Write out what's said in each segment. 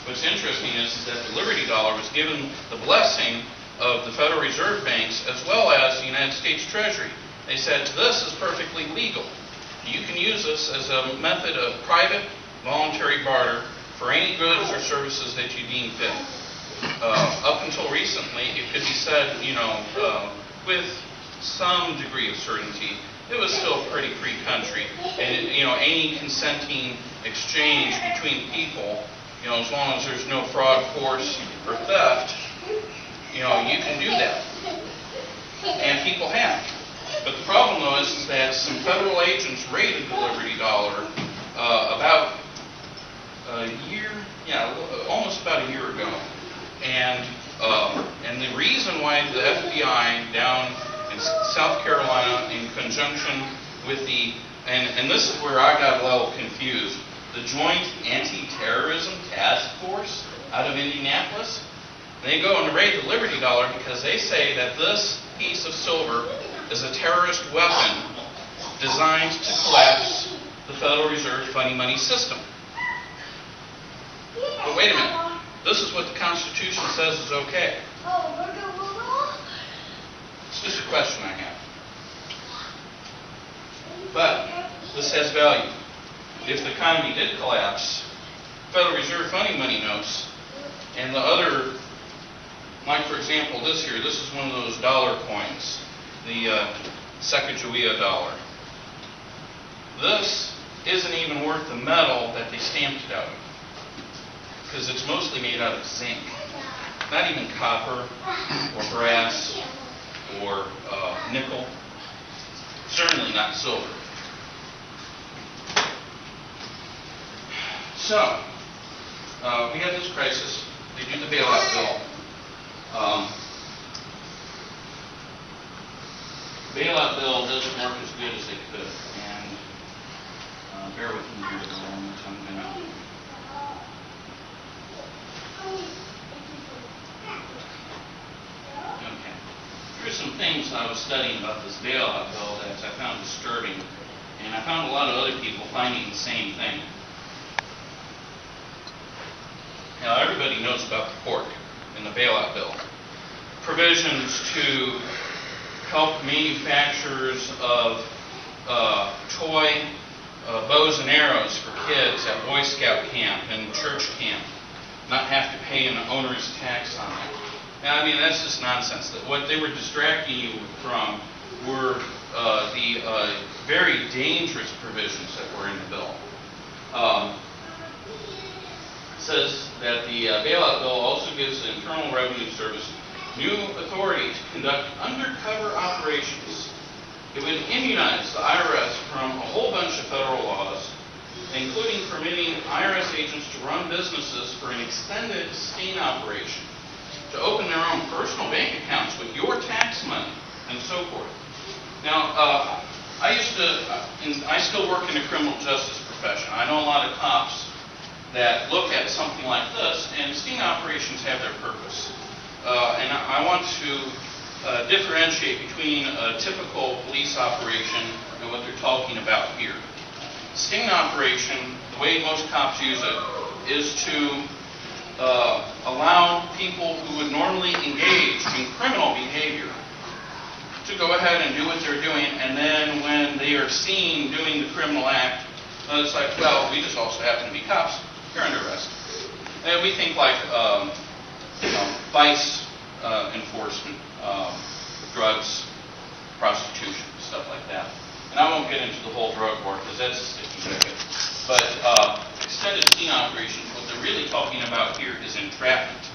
what's interesting is that the Liberty Dollar was given the blessing of the Federal Reserve banks as well as the United States Treasury. They said, this is perfectly legal. You can use this as a method of private, voluntary barter for any goods or services that you deem fit. Up until recently, it could be said, with some degree of certainty, it was still pretty free country. And, any consenting exchange between people, as long as there's no fraud, force, or theft, you can do that. And people have. But the problem, though, is that some federal agents raided the Liberty Dollar about a year, almost about a year ago. And the reason why the FBI down in South Carolina, in conjunction with and this is where I got a little confused, the Joint Anti-Terrorism Task Force out of Indianapolis, they go and raid the Liberty Dollar because they say that this piece of silver is a terrorist weapon designed to collapse the Federal Reserve funny money system. But wait a minute. This is what the Constitution says is okay. It's just a question I have. But this has value. If the economy did collapse, Federal Reserve funny money notes and the other, like for example this here, this is one of those dollar coins, the Sacagawea dollar. This isn't even worth the metal that they stamped it out of, because it's mostly made out of zinc. Not even copper or brass or nickel. Certainly not silver. So, we had this crisis. They do the bailout bill. Bailout bill doesn't work as good as they could. And bear with me here for a moment. I'm going to... Okay. Here's some things I was studying about this bailout bill that I found disturbing. And I found a lot of other people finding the same thing. Now, everybody knows about the pork in the bailout bill. Provisions to help manufacturers of toy bows and arrows for kids at Boy Scout camp and church camp not have to pay an onerous tax on that. Now, I mean, that's just nonsense. What they were distracting you from were the very dangerous provisions that were in the bill. It says that the bailout bill also gives the Internal Revenue Service new authority to conduct undercover operations. It would immunize the IRS from a whole bunch of federal laws, including permitting IRS agents to run businesses for an extended sting operation, to open their own personal bank accounts with your tax money, and so forth. Now, I still work in the criminal justice profession. I know a lot of cops that look at something like this, and sting operations have their purpose. And I want to differentiate between a typical police operation and what they're talking about here. Sting operation, the way most cops use it, is to allow people who would normally engage in criminal behavior to go ahead and do what they're doing, and then when they are seen doing the criminal act, it's like, well, we just also happen to be cops. You're under arrest. And we think like vice enforcement, drugs, prostitution, stuff like that. And I won't get into the whole drug war because that's a sticky wicket. But extended sting operations, what they're really talking about here is entrapment.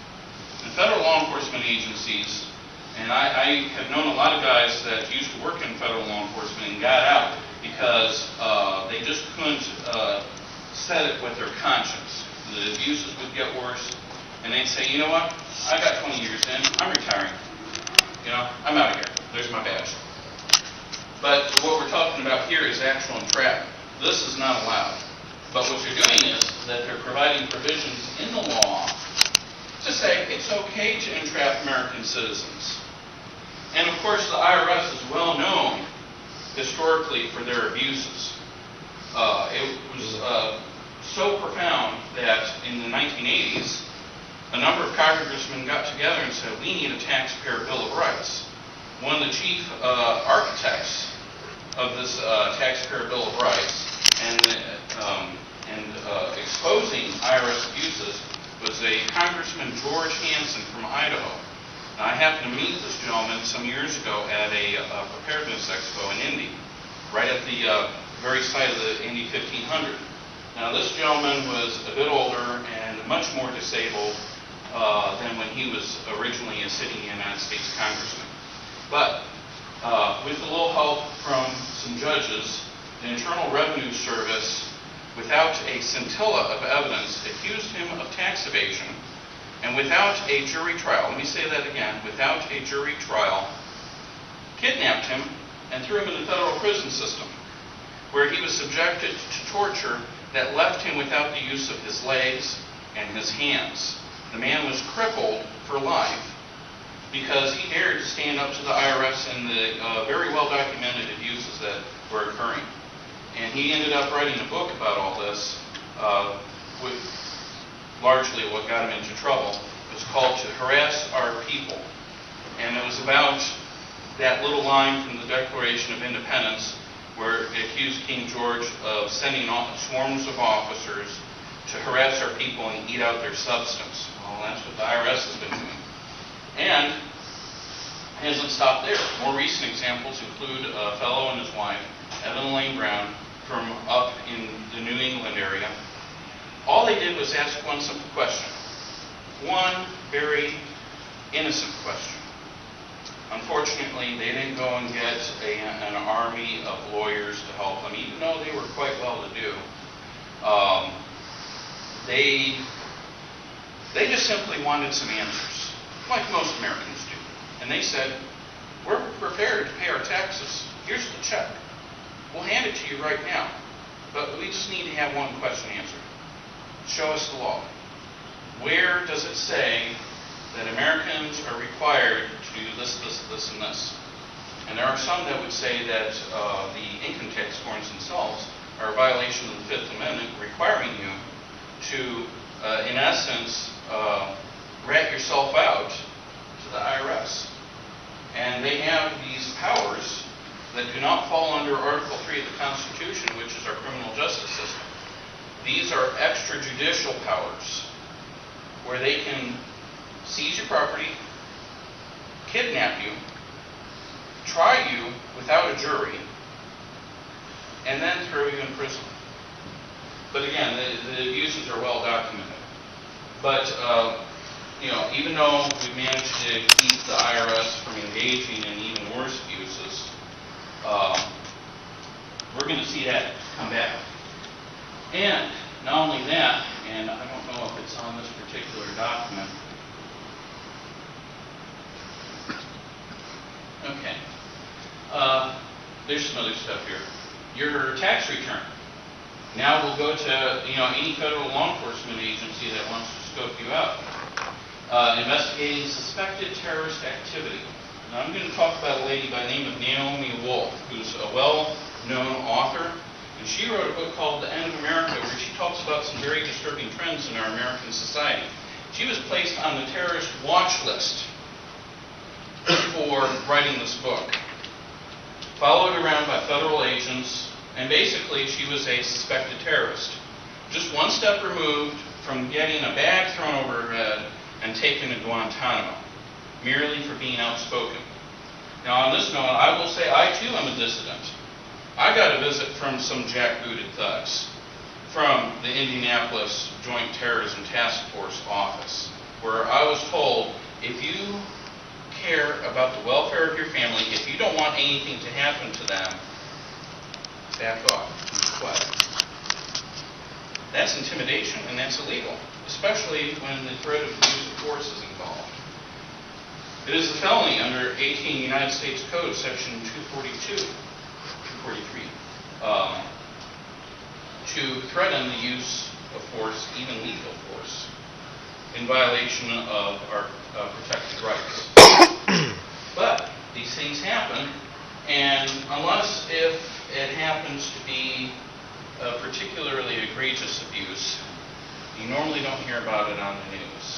And federal law enforcement agencies, and I have known a lot of guys that used to work in federal law enforcement and got out because they just couldn't set it with their conscience. The abuses would get worse, and they'd say, you know what, I got 20 years in, I'm retiring. I'm out of here. There's my badge. But what we're talking about here is actual entrapment. This is not allowed. But what you're doing is that they're providing provisions in the law to say it's okay to entrap American citizens. And of course, the IRS is well known historically for their abuses. It was so profound that in the 1980s, a number of congressmen got together and said, we need a taxpayer Bill of Rights. One of the chief architects of this taxpayer Bill of Rights and exposing IRS abuses was a Congressman George Hansen from Idaho. Now, I happened to meet this gentleman some years ago at a preparedness expo in Indy, right at the very site of the Indy 1500. Now, this gentleman was a bit older and much more disabled than when he was originally a sitting United States congressman. But with a little help from some judges, the Internal Revenue Service, without a scintilla of evidence, accused him of tax evasion, and without a jury trial, let me say that again, without a jury trial, kidnapped him and threw him in the federal prison system, where he was subjected to torture that left him without the use of his legs and his hands. The man was crippled for life because he dared to stand up to the IRS and the very well-documented abuses that were occurring. And he ended up writing a book about all this, with largely what got him into trouble. It was called To Harass Our People. And it was about that little line from the Declaration of Independence where it accused King George of sending swarms of officers to harass our people and eat out their substance. Well, that's what the IRS has been doing. And it hasn't stopped there. More recent examples include a fellow and his wife, Evan Lane Brown, from up in the New England area. All they did was ask one simple question. One very innocent question. Unfortunately, they didn't go and get an army of lawyers to help them, even though they were quite well to do. They just simply wanted some answers, like most Americans do. And they said, we're prepared to pay our taxes. Here's the check. We'll hand it to you right now. But we just need to have one question answered. Show us the law. Where does it say that Americans are required to do this, this, this, and this? And there are some that would say that the income tax forms themselves are a violation of the Fifth Amendment, requiring you to, in essence, rat yourself out to the IRS. And they have these powers that do not fall under Article 3 of the Constitution, which is our criminal justice system. These are extrajudicial powers where they can seize your property, kidnap you, try you without a jury, and then throw you in prison. But again, the abuses are well documented. But even though we've managed to keep the IRS from engaging in even worse abuses, we're going to see that come back. And not only that, and I don't know if it's on this particular document. Okay. There's some other stuff here. Your tax return. Now we'll go to any federal law enforcement agency that wants to scope you out. Investigating suspected terrorist activity. Now I'm going to talk about a lady by the name of Naomi Wolf, who's a well-known author, and she wrote a book called The End of America, where she talks about some very disturbing trends in our American society. She was placed on the terrorist watch list for writing this book, followed around by federal agents, and basically she was a suspected terrorist. Just one step removed from getting a bag thrown over her head and taken to Guantanamo, merely for being outspoken. Now on this note, I will say I too am a dissident. I got a visit from some jackbooted thugs from the Indianapolis Joint Terrorism Task Force office, where I was told, if you care about the welfare of your family, if you don't want anything to happen to them, back off, be quiet. That's intimidation and that's illegal, especially when the threat of use of force is involved. It is a felony under 18 United States Code, Section 243, to threaten the use of force, even lethal force, in violation of our protected rights. But these things happen, and unless if it happens to be particularly egregious abuse, you normally don't hear about it on the news.